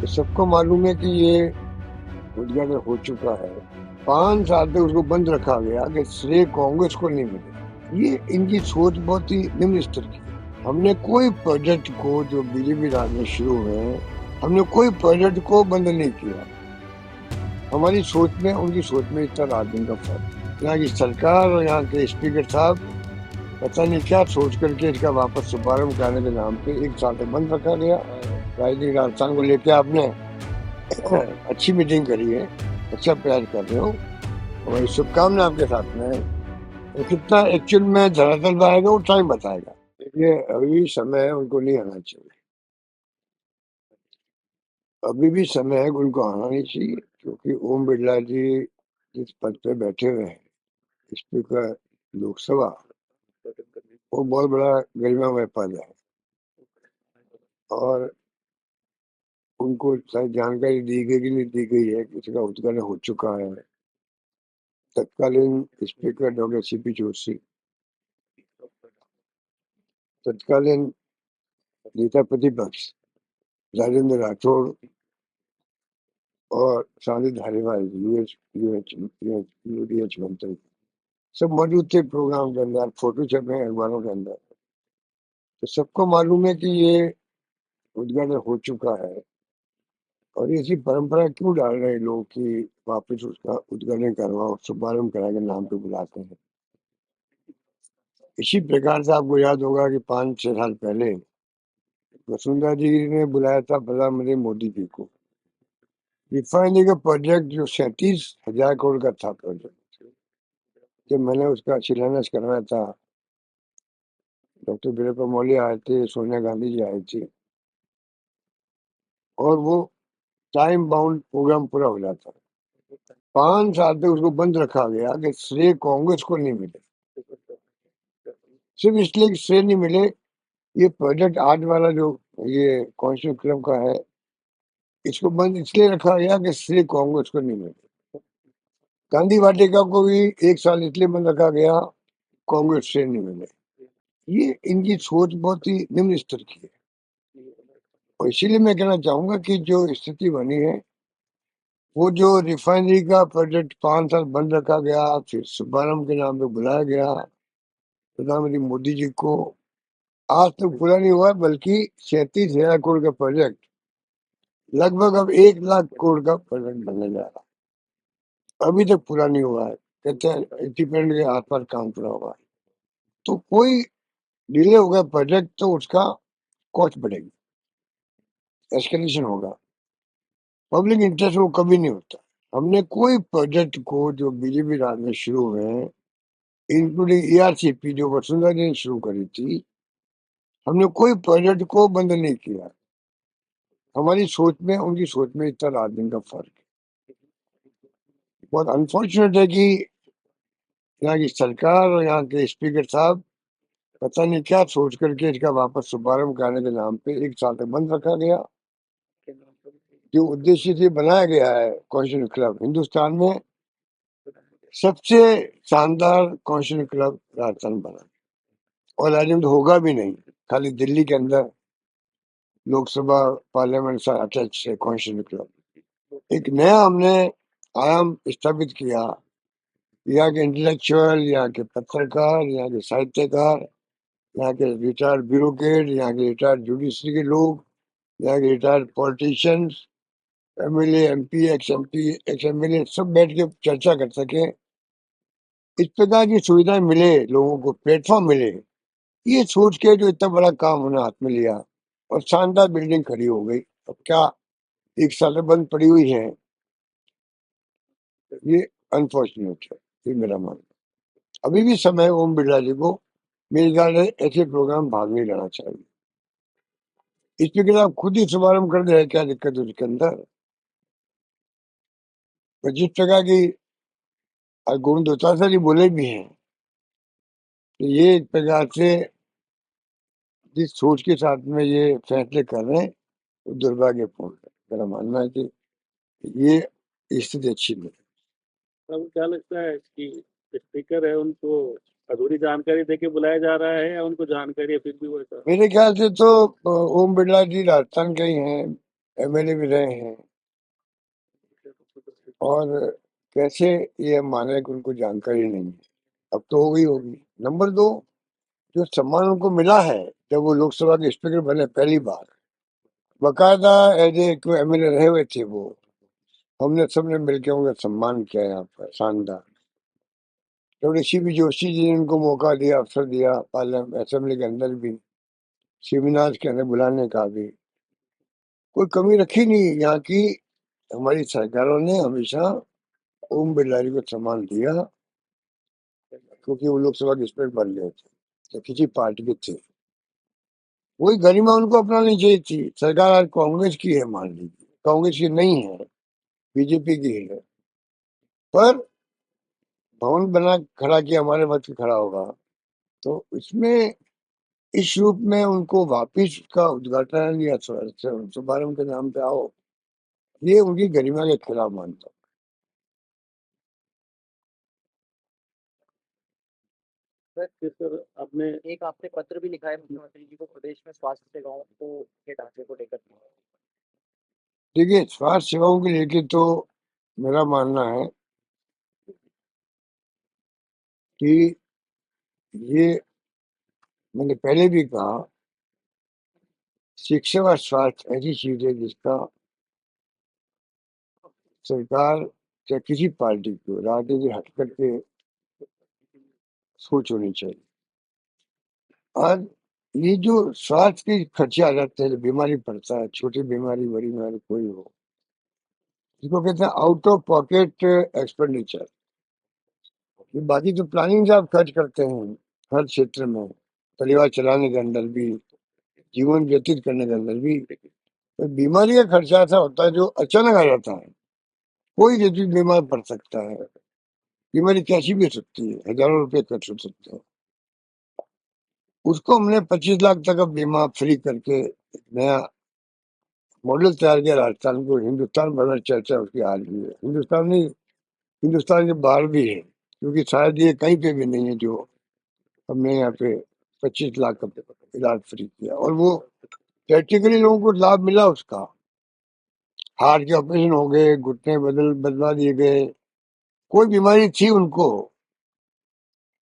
तो सबको मालूम है कि ये उद्घाटन हो चुका है। 5 साल तक उसको बंद रखा गया कि श्रेय कांग्रेस को नहीं मिले। ये इनकी सोच बहुत ही निम्न स्तर की है। हमने कोई प्रोजेक्ट को जो बीजेपी राज में शुरू हुए हैं, हमने कोई प्रोजेक्ट को बंद नहीं किया। हमारी सोच में उनकी सोच में इतना रात दिन का फर्क है। यहाँ की सरकार और यहाँ के स्पीकर साहब पता नहीं क्या सोच करके इसका वापस शुभारंभ कराने के नाम पे 1 साल तक बंद रखा गया। राजनीतिक राजस्थान को लेकर आपने अच्छी मीटिंग करी है, अच्छा प्रयास कर रहे हो, हमारी शुभकामना आपके साथ में है। तो कितना एक्चुअल में धरातल पर आएगा वो टाइम बताएगा। देखिए, अभी समय है, उनको नहीं आना चाहिए। अभी भी समय है, उनको आना नहीं चाहिए, क्योंकि ओम बिरला जी जिस पद पे बैठे हुए हैं, स्पीकर लोकसभा, वो बहुत बड़ा गरिमामय पद है। और उनको शायद जानकारी दी गई कि नहीं दी गई है कि इसका उद्घाटन हो चुका है। तत्कालीन स्पीकर डॉक्टर सीपी जोशी, तत्कालीन नेता प्रतिपक्ष राजेंद्र राठौड़ और सांसद धारीवाल यूएच मंत्री सब मौजूद थे प्रोग्राम के अंदर, फोटो छपे हैं अखबारों के अंदर। तो सबको मालूम है कि ये उद्घाटन हो चुका है। और ऐसी परंपरा क्यों डाल रहे हैं लोग कि वापस उसका उद्घाटन करवाओ, शुभारंभ कराने के नाम पे बुलाते हैं। इसी प्रकार से आपको याद होगा कि 5-6 साल पहले वसुंधरा जी ने बुलाया था प्रधानमंत्री मोदी जी को। रिफाइनरी का प्रोजेक्ट जो 37,000 करोड़ का था प्रोजेक्ट, जब मैंने उसका शिलान्यास करवाया था, डॉक्टर वीरप्पा मोइली आए थे, सोनिया गांधी जी आई थी, और वो टाइम बाउंड प्रोग्राम पूरा हो जाता। 5 साल तक उसको बंद रखा गया कि श्रेय कांग्रेस को नहीं मिले। सिर्फ इसलिए कि श्रेय नहीं मिले, ये प्रोजेक्ट आज वाला जो ये कॉन्स्टिट्यूशन क्लब का है, इसको बंद इसलिए रखा गया कि श्रेय कांग्रेस को नहीं मिले। गांधी वाटिका को भी 1 साल इसलिए बंद रखा गया, कांग्रेस से नहीं मिले। ये इनकी सोच बहुत ही निम्न स्तर की है। और इसीलिए मैं कहना चाहूंगा कि जो स्थिति बनी है, वो जो रिफाइनरी का प्रोजेक्ट 5 साल बंद रखा गया, फिर शुभारंभ के नाम पे बुलाया गया प्रधानमंत्री मोदी जी को, आज तक पूरा नहीं हुआ, बल्कि 37,000 करोड़ का प्रोजेक्ट लगभग अब 1 लाख करोड़ का प्रोजेक्ट बनने जा रहा है, अभी तक पूरा नहीं हुआ है। कहते हैं 80% के आसपास काम पूरा हुआ है। तो कोई डिले हो गया प्रोजेक्ट तो उसका कॉस्ट बढ़ेगी, एस्केलेशन होगा। पब्लिक इंटरेस्ट वो कभी नहीं होता। हमने कोई प्रोजेक्ट को जो बीजेपी राज में शुरू हुए हैं, इंक्लूडिंग ईआरसीपी जो वसुंधरा जी ने शुरू करी थी, हमने कोई प्रोजेक्ट को बंद नहीं किया। हमारी सोच में उनकी सोच में इतना रात दिन का फर्क है। बहुत अनफॉर्चुनेट है कि यहाँ की सरकार और यहाँ के स्पीकर साहब पता नहीं क्या सोच करके इसका वापस शुभारंभ कराने के नाम पे 1 साल तक बंद रखा गया। जो उद्देश्य से बनाया गया है कॉन्स्टिट्यूशन क्लब, हिंदुस्तान में सबसे शानदार कॉन्स्टिट्यूशन क्लब राजस्थान बना, और राज्य में तो होगा भी नहीं, खाली दिल्ली के अंदर लोकसभा पार्लियामेंट से अटैच है कॉन्स्टिट्यूशन क्लब। एक नया हमने आयाम स्थापित किया। यहाँ के इंटेलेक्चुअल, यहाँ के पत्रकार, यहाँ के साहित्यकार, यहाँ के रिटायर्ड ब्यूरोक्रेट, यहाँ के रिटायर्ड जुडिशरी के लोग, यहाँ के retired politicians, MLA, MP, ex MLA सब बैठ के चर्चा कर सके, इस प्रकार की सुविधाएं मिले, लोगों को प्लेटफॉर्म मिले। ये सोच के जो इतना बड़ा काम उन्होंने हाथ में लिया, और शानदार बिल्डिंग खड़ी हो गई। अब क्या 1 साल बंद पड़ी हुई है, ये अनफॉर्चुनेट है, ये मेरा मानना। अभी भी समय है ओम बिरला जी को, मेरे ख्याल से ऐसे प्रोग्राम भाग नहीं लेना चाहिए। इसके खिलाफ खुद ही शुभारंभ कर दे, क्या दिक्कत है उसके अंदर। और जिस प्रकार की गोविंद दोतासर जी बोले भी हैं, तो ये एक प्रकार से जिस सोच के साथ में ये फैसले कर रहे हैं, वो दुर्भाग्यपूर्ण है। मेरा मानना है कि ये स्थिति अच्छी नहीं है। आपको क्या लगता है कि स्पीकर है उनको अधूरी जानकारी देके बुलाया जा रहा है, या उनको जानकारी है फिर भी वो ऐसा? मेरे ख्याल से तो ओम बिरला जी राजस्थान के ही हैं, एमएलए भी रहे हैं, और कैसे ये माने कि उनको जानकारी नहीं है? अब तो हो गई होगी। नंबर 2, जो सम्मान उनको मिला है जब वो लोकसभा के स्पीकर बने पहली बार, बकायदा एज ए एमएलए रहे हुए थे वो, हमने सबने मिलकर उनका सम्मान किया यहाँ पर, शानदार। तो ऋषि भी जोशी जी ने उनको मौका दिया, अवसर दिया, पार्लियामेंट असेंबली के अंदर भी, सेमिनार के अंदर बुलाने का भी कोई कमी रखी नहीं यहाँ की। हमारी सरकारों ने हमेशा ओम बिरला जी को सम्मान दिया, क्योंकि वो लोकसभा के स्पीकर बन गए थे, तो किसी पार्टी के थे, वही गरिमा उनको अपनानी चाहिए थी। सरकार आज कांग्रेस की है, मान लीजिए, कांग्रेस की नहीं है, बीजेपी की है, पर भवन बना खड़ा किया, हमारे मत खड़ा होगा, तो इसमें इस रूप में उनको वापिस का उद्घाटन या शुभारंभ के नाम पे आओ, ये उनकी गरिमा के खिलाफ मानता हूँ। सर आपने एक आपने पत्र भी लिखा है मुख्यमंत्री जी को प्रदेश में स्वास्थ्य सेवाओं को के ढांचे को लेकर। देखिए, स्वास्थ्य सेवाओं के लेके तो मेरा मानना है कि ये मैंने पहले भी कहा, शिक्षा और स्वास्थ्य ऐसी चीज है जिसका सरकार या किसी पार्टी को राजनीति हट करके सोच होनी चाहिए। और ये जो स्वास्थ्य के खर्चे आ जाते हैं, बीमारी पड़ता है, छोटी बीमारी बड़ी बीमारी कोई हो, इसको कहते हैं आउट ऑफ पॉकेट एक्सपेंडिचर। बाकी तो प्लानिंग से आप खर्च करते हैं हर क्षेत्र में, परिवार चलाने के अंदर भी, जीवन व्यतीत करने के अंदर भी, तो बीमारी का खर्चा ऐसा होता है जो अचानक आ जाता है, कोई व्यक्ति बीमार पड़ सकता है, बीमारी कैसी भी हो सकती है, हजारों रुपए खर्च हो सकते हैं, उसको हमने 25 लाख तक का बीमा फ्री करके एक नया मॉडल तैयार किया राजस्थान को। हिंदुस्तान भर में चर्चा उसकी आ रही है, हिंदुस्तान नहीं, हिंदुस्तान के बाहर भी है, क्योंकि शायद ये कहीं पे भी नहीं है जो हमने यहाँ पे 25 लाख का इलाज फ्री किया, और वो प्रैक्टिकली लोगों को लाभ मिला उसका। हार्ट के ऑपरेशन हो गए, घुटने बदलवा दिए गए, कोई बीमारी थी उनको,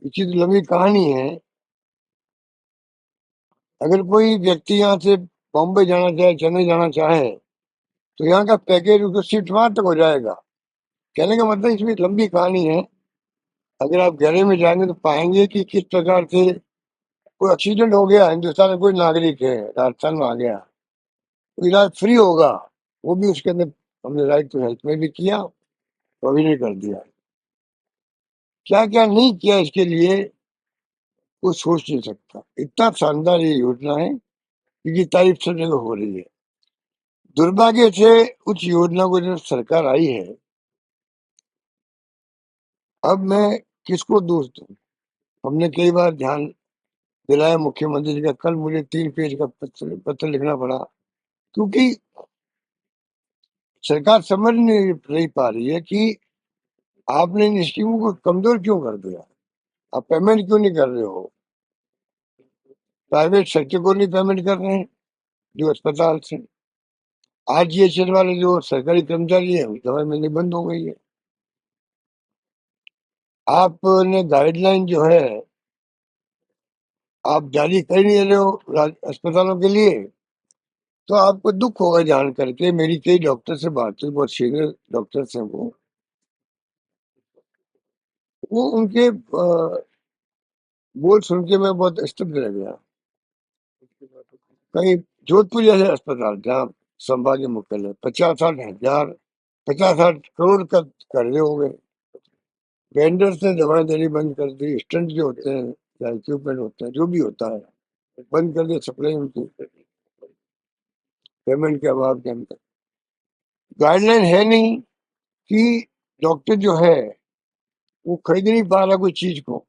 इसकी तो लंबी कहानी है। अगर कोई व्यक्ति यहाँ से बॉम्बे जाना चाहे, चेन्नई जाना चाहे, तो यहाँ का पैकेज उसको शिफ्ट वहां तक हो जाएगा। कहने का मतलब इसमें लंबी कहानी है। अगर आप गहरे में जाएंगे तो पाएंगे कि किस प्रकार से कोई एक्सीडेंट हो गया, हिंदुस्तान में कोई नागरिक है, राजस्थान में आ गया, तो इलाज फ्री होगा, वो भी उसके अंदर हमने राइट टू हेल्थ में भी किया, प्रोविजन कर दिया। क्या क्या नहीं किया इसके लिए कोई सोच नहीं सकता। इतना शानदार ये योजना है, क्योंकि तारीफ सब जगह हो रही है। दुर्भाग्य से उस योजना को जो सरकार आई है, अब मैं किसको दोष दूं? हमने कई बार ध्यान दिलाया मुख्यमंत्री जी का, कल मुझे 3 पेज का पत्र लिखना पड़ा, क्योंकि सरकार समझ नहीं पा रही है कि आपने इन स्कीमों को कमजोर क्यों कर दिया, आप पेमेंट क्यों नहीं कर रहे हो, प्राइवेट सेक्टर को नहीं पेमेंट कर रहे हैं जो अस्पताल से। आरजीएचएल वाले जो सरकारी कर्मचारी है, दवाई मिलनी बंद हो गई है। आपने गाइडलाइन जो है आप जारी कर नहीं रहे हो अस्पतालों के लिए, तो आपको दुख होगा जान करके। मेरी कई डॉक्टर से बात हुई, बहुत सीनियर डॉक्टर्स हैं वो उनके बोल सुन के मैं बहुत स्तब्ध रह गया। कहीं जोधपुर जैसे अस्पताल जहाँ संभागीय मुख्यालय 50-60 करोड़ का कर्जे हो गए, वेंडर्स ने दवाएं देनी बंद कर दी, स्टंट जो होते हैं या इक्विपमेंट होते हैं, जो भी होता है बंद कर दिया सप्लाई उनकी, पेमेंट के अभाव के अंदर। गाइडलाइन है नहीं कि डॉक्टर जो है वो खरीद नहीं पा रहा कोई चीज को।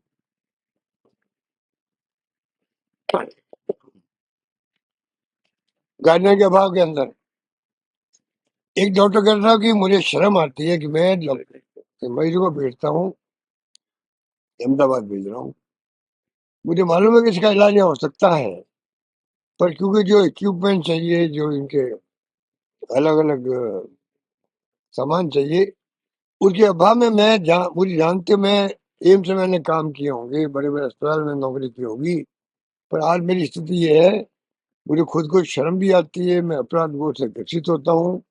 गाइडलाइन के अभाव के अंदर एक डॉक्टर कह रहा कि मुझे शर्म आती है कि मैं मरीजों को भेजता हूँ, अहमदाबाद भेज रहा हूँ, मुझे मालूम है कि इसका इलाज यहाँ हो सकता है, पर क्योंकि जो इक्विपमेंट चाहिए, जो इनके अलग अलग सामान चाहिए। उसके अभाव में मुझे जानते, मैं एम्स में मैंने काम किए होंगे, बड़े बड़े अस्पताल में नौकरी की होगी, पर आज मेरी स्थिति ये है, मुझे खुद को शर्म भी आती है, मैं अपराध बोध से ग्रसित होता हूँ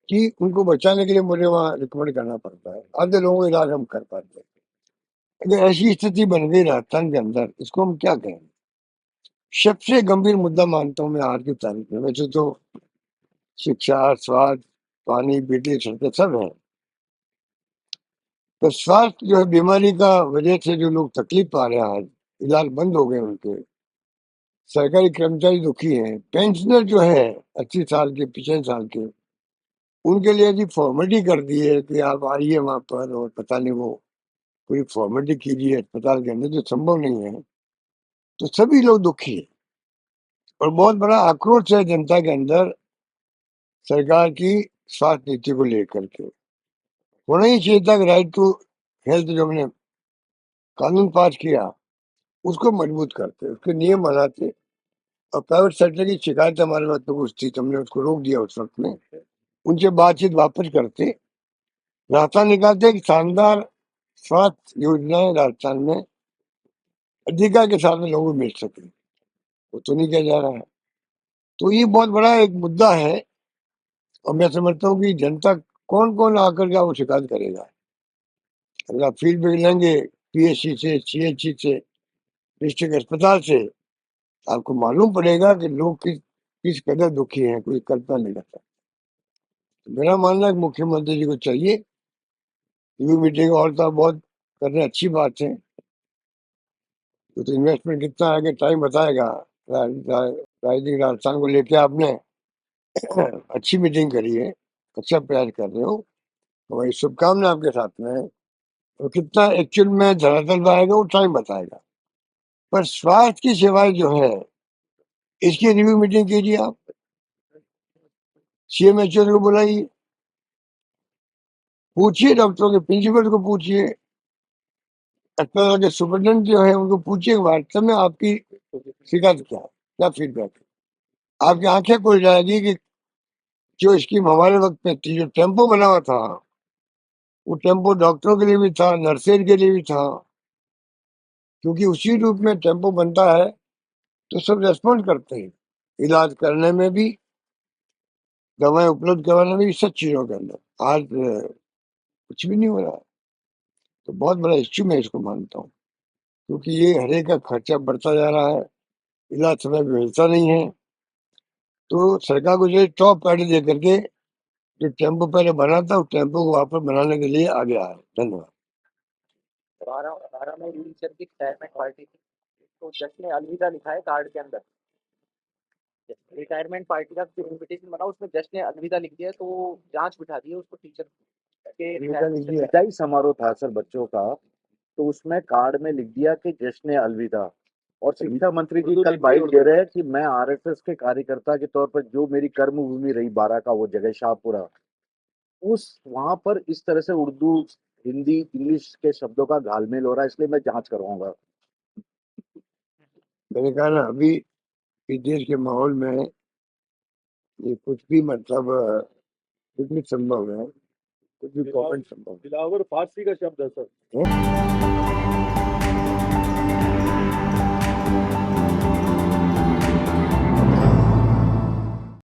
कि उनको बचाने के लिए मुझे वहाँ रिकमेंड करना पड़ता है। आधे लोगों का इलाज हम कर पाते हैं। अगर ऐसी स्थिति बन गई राजस्थान के अंदर, इसको हम क्या कहें? सबसे गंभीर मुद्दा मानता हूँ मैं आज की तारीख में। वैसे तो शिक्षा, स्वास्थ्य, पानी, बिजली, सड़कें सब है, तो स्वास्थ्य जो है, बीमारी का वजह से जो लोग तकलीफ पा रहे हैं, आज इलाज बंद हो गए उनके, सरकारी कर्मचारी दुखी हैं, पेंशनर जो है 80 साल के, 65 साल के, उनके लिए यदि फॉर्मेलिटी कर दी है कि आप आइए वहां पर और पता नहीं वो पूरी फॉर्मेलिटी कीजिए अस्पताल के अंदर, जो संभव नहीं है, तो सभी लोग दुखी है और बहुत बड़ा आक्रोश है जनता के अंदर सरकार की स्वास्थ्य नीति को लेकर के। होना ही चाहिए था कि राइट टू हेल्थ जो हमने कानून पास किया, उसको मजबूत करते, उसके नियम बनाते, और प्राइवेट सेक्टर की शिकायत हमारे पास तो कुछ थी, तो हमने उसको रोक दिया उस वक्त में, उनसे बातचीत वापस करते, रास्ता निकालते कि शानदार स्वास्थ्य योजनाएं राजस्थान में अधिकार के साथ में लोगों को मिल सके। वो तो नहीं किया जा रहा है। तो ये बहुत बड़ा एक मुद्दा है, और मैं समझता हूँ कि जनता कौन कौन आकर के वो शिकायत करेगा। अगर आप फील्ड में लेंगे पीएचसी से, सीएचसी से, डिस्ट्रिक्ट अस्पताल से, आपको मालूम पड़ेगा कि लोग किस कदर दुखी हैं, कोई कल्पना नहीं करता। मेरा मानना है कि मुख्यमंत्री जी को चाहिए रिव्यू मीटिंग, और तो बहुत करने अच्छी बात है, तो इन्वेस्टमेंट कितना है कि टाइम बताएगा। राजनीतिक राजस्थान को लेके आपने अच्छी मीटिंग करी है, अच्छा प्रयास कर रहे हो, हमारी शुभकामना आपके साथ में है, और कितना एक्चुअल में धरातल पर आएगा वो टाइम बताएगा। पर स्वास्थ्य की सेवाएं जो है, इसकी रिव्यू मीटिंग कीजिए आप, सीएमएचओ को बुलाइए, पूछिए, डॉक्टरों के प्रिंसिपल को पूछिए, अस्पताल के सुपरिटेंडेंट जो है उनको पूछिए वास्तव में आपकी शिकायत क्या है, क्या फीडबैक है। आपकी आंखें खुल जाएगी कि जो स्कीम हमारे वक्त में थी, जो टेम्पो बना हुआ था, वो टेम्पो डॉक्टरों के लिए भी था, नर्सेज के लिए भी था, क्योंकि उसी रूप में टेम्पो बनता है तो सब रेस्पॉन्ड करते हैं, इलाज करने में भी, दवाएं उपलब्ध करवाने में भी, सब चीजों के अंदर। आज कुछ भी नहीं हो रहा है, तो बहुत बड़ा इश्यू मैं इसको मानता हूँ, क्योंकि ये हरेक का खर्चा बढ़ता जा रहा है, इलाज समय पे मिलता नहीं है। तो सरकार को जो टॉप प्रायोरिटी दे करके जो टेम्पो पहले बना था, उस टेम्पो को वापस बनाने के लिए आगे आए। धन्यवाद। 12 में रिलीजन की रिटायरमेंट पार्टी थी, तो जश्न ने अलविदा लिखा है कार्ड के अंदर। रिटायरमेंट पार्टी का जो इनविटेशन बना उसमें जश्न ने अलविदा लिख दिया, तो जांच बिठा दी है उसको टीचर के विदाई समारोह था सर बच्चों का, तो उसमें कार्ड में लिख दिया कि जश्न अलविदा। और शिक्षा मंत्री जी कल बाइट दे रहे हैं कि मैं आरएसएस के कार्यकर्ता के तौर पर जो मेरी कर्म भूमि रही 12 का वो जगह शाहपुरा, उस वहां पर इस तरह से उर्दू, हिंदी, इंग्लिश के शब्दों का घालमेल हो रहा है, इसलिए मैं जांच करवाऊंगा। मैंने कहा ना, अभी इस देश के माहौल में ये कुछ भी मतलब कुछ भी संभव है, कुछ भी कॉमेंट संभव बिलावर फारसी का शब्द है सर। है।